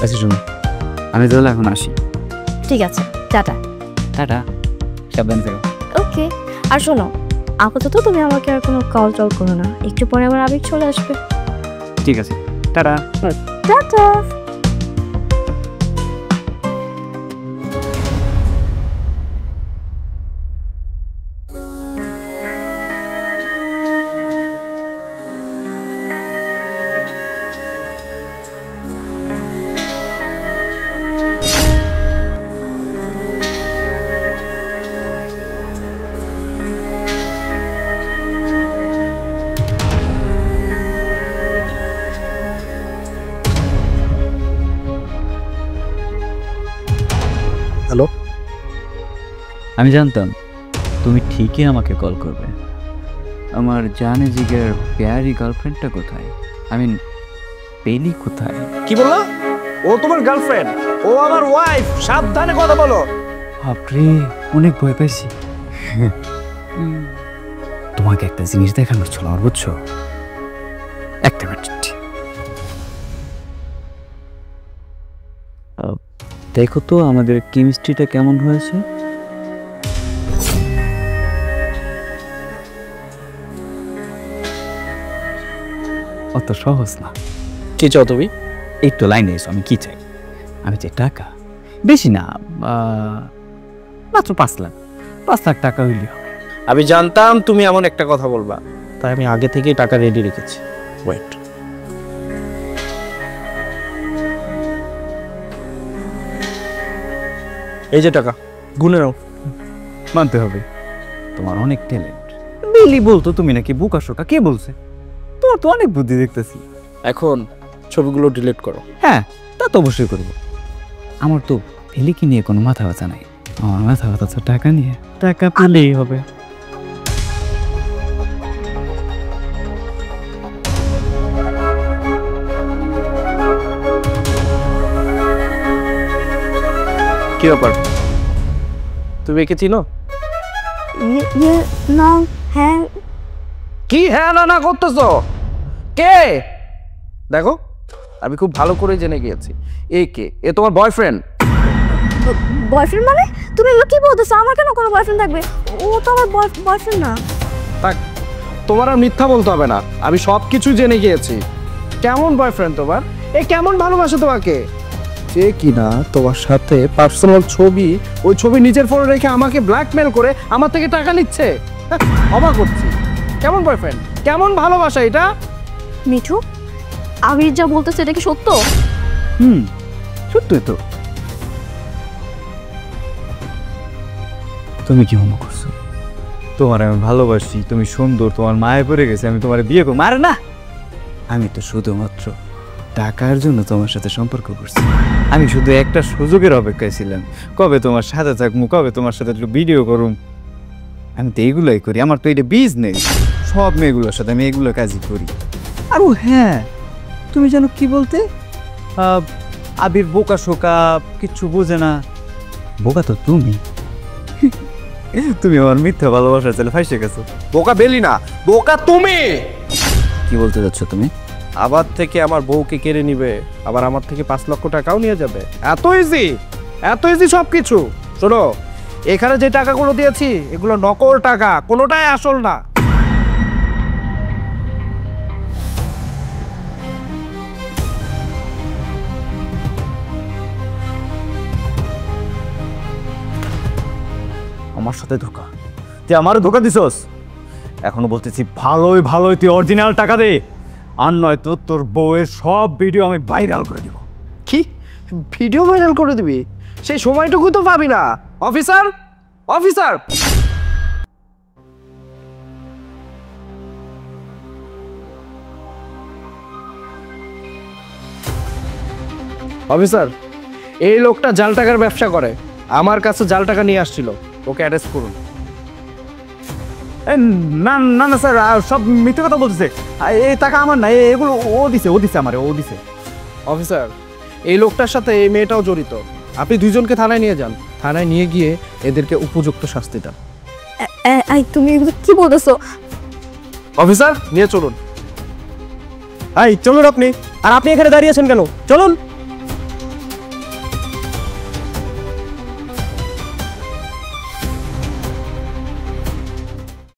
আচ্ছা শোনো, আমি তাহলে এখন আসি। ঠিক আছে, টাটা। টাটা, সাবধানে থেকো। ওকে। আর শোনো, আপাতত তুমি আমাকে আর কোনো কল টল করো না, একটু পরে আমার আবেগ চলে আসবে। ঠিক আছে, টাটা। টাটা। হ্যালো, আমি জানতাম তুমি ঠিকই আমাকে কল করবে। আমার জানে জিগের প্যারি গার্লফ্রেন্ডটা কোথায়? আই মিন পেলি কোথায়? কি বললো? ও তোমার গার্লফ্রেন্ড, ও আমার ওয়াইফ। সাবধানে কথা বলো। বাপরে, অনেক ভয় পাইছি। তোমাকে একটা জিনিস দেখানোর ছিল আমার, বুঝছো? একটা মিনিট দেখো তো আমাদের কেমিস্ট্রিটা কেমন হয়েছে। অত সহজ না। কি চাও তুমি? এই তো লাইনে এসো। আমি কি চাই? আমি চাই টাকা, বেশি না, মাত্র 5 লাখ। 5 লাখ টাকা হইলে হবে। আমি জানতাম তুমি এমন একটা কথা বলবা, তাই আমি আগে থেকেই টাকা রেডি রেখেছি। ওয়েট, এই যে টাকা, গুনে নাও। মানতে হবে তোমার অনেক ট্যালেন্ট। বিলি বলতো তুমি নাকি বোকা শোকা। কে বলছে? তোমার তো অনেক বুদ্ধি দেখতেছি। এখন ছবিগুলো ডিলিট করো। হ্যাঁ, তা তো অবশ্যই করবো। আমার তো ফেলিকি নিয়ে কোনো মাথা ব্যথা নাই। আমার মাথা ব্যথা তো টাকা নিয়ে। টাকা পেলেই হবে। কি ব্যাপার, তুমি একে চিনো? না। হ্যাঁ। কি হ্যাঁ না না করতেছো? কে? দেখো, আমি খুব ভালো করে জেনে গিয়েছি এ কে। এ তোমার বয়ফ্রেন্ড। বয়ফ্রেন্ড মানে? তুমি এগুলো কি বলতেছো? আমার কেন কোনো বয়ফ্রেন্ড থাকবে? ও তো আমার বয়ফ্রেন্ড না। থাক, তোমার আর মিথ্যা বলতে হবে না, আমি সব কিছু জেনে গিয়েছি। কেমন বয়ফ্রেন্ড তোমার? এ কেমন ভালোবাসে তোমাকে? যে কিনা তোমার সাথে পার্সোনাল ছবি, ওই ছবি নিজের ফোনে রেখে আমাকে ব্ল্যাকমেল করে আমার থেকে টাকা নিচ্ছে। অবাক করছি। কেমন বয়ফ্রেন্ড, কেমন ভালোবাসা এটা? মিঠু, আবির যা বলতেছে এটা কি সত্য? সত্যই তো। তুমি কি মনে করছো তোমার আমি ভালোবাসি, তুমি সুন্দর, তোমার মায়ে পড়ে গেছে, আমি তোমার বিয়ে করবো? আরে না, আমি তো শুধুমাত্র টাকার জন্য তোমার সাথে সম্পর্ক করছি। আমি শুধু একটা সুযোগের অপেক্ষায় ছিলাম, কবে তোমার সাথে থাকবো, কবে তোমার সাথে একটু ভিডিও করুম। আমি তো এইগুলোই করি, আমার তো এটা বিজনেস। সব মেয়েগুলোর সাথে আমি এগুলো কাজই করি। আর হ্যাঁ, তুমি জানো কি বলতে, আবির বোকা শোকা, কিচ্ছু বোঝে না। বোকা তো তুমি। তুমি আমার মিথ্যা ভালোবাসা চলে ফাইসে গেছো। বোকা বেলি না, বোকা তুমি। কি বলতে যাচ্ছ তুমি? আবার থেকে আমার বউকে কেড়ে নিবে, আবার আমার থেকে 5 লক্ষ টাকাও নিয়ে যাবে। এত ইজি, এত ইজি সব কিছু। শোনো, এখানে যে টাকাগুলো দিয়েছি এগুলো নকল টাকা, কোনোটাই আসল না। আমার সাথে ধোকা? তুই আমারও ধোকা দিছস। এখনো বলতেছি ভালোই ভালোই তুই অরিজিনাল টাকা দে, আর নয়তো তোর বউয়ের সব ভিডিও আমি ভাইরাল করে দিব। কি ভিডিও ভাইরাল করে দিবি? সেই সময়টুকু তো পাবি না। অফিসার, অফিসার, অফিসার, এই লোকটা জাল টাকার ব্যবসা করে, আমার কাছে জাল টাকা নিয়ে আসছিল, ওকে অ্যারেস্ট করুন। না না না স্যার, সব মিথ্যে কথা বলতেছে। এই টাকা আমার না, এগুলো ও দিছে, ও দিছে আমারে, ও দিছে। অফিসার, এই লোকটার সাথে এই মেয়েটাও জড়িত। আপনি দুইজনকে থানায় নিয়ে যান, থানায় নিয়ে গিয়ে এদেরকে উপযুক্ত শাস্তি দেন। তুমি এগুলো কি বলতেছো? অফিসার, নিয়ে চলুন। চলুন আপনি। আর আপনি এখানে দাঁড়িয়ে আছেন কেন? চলুন।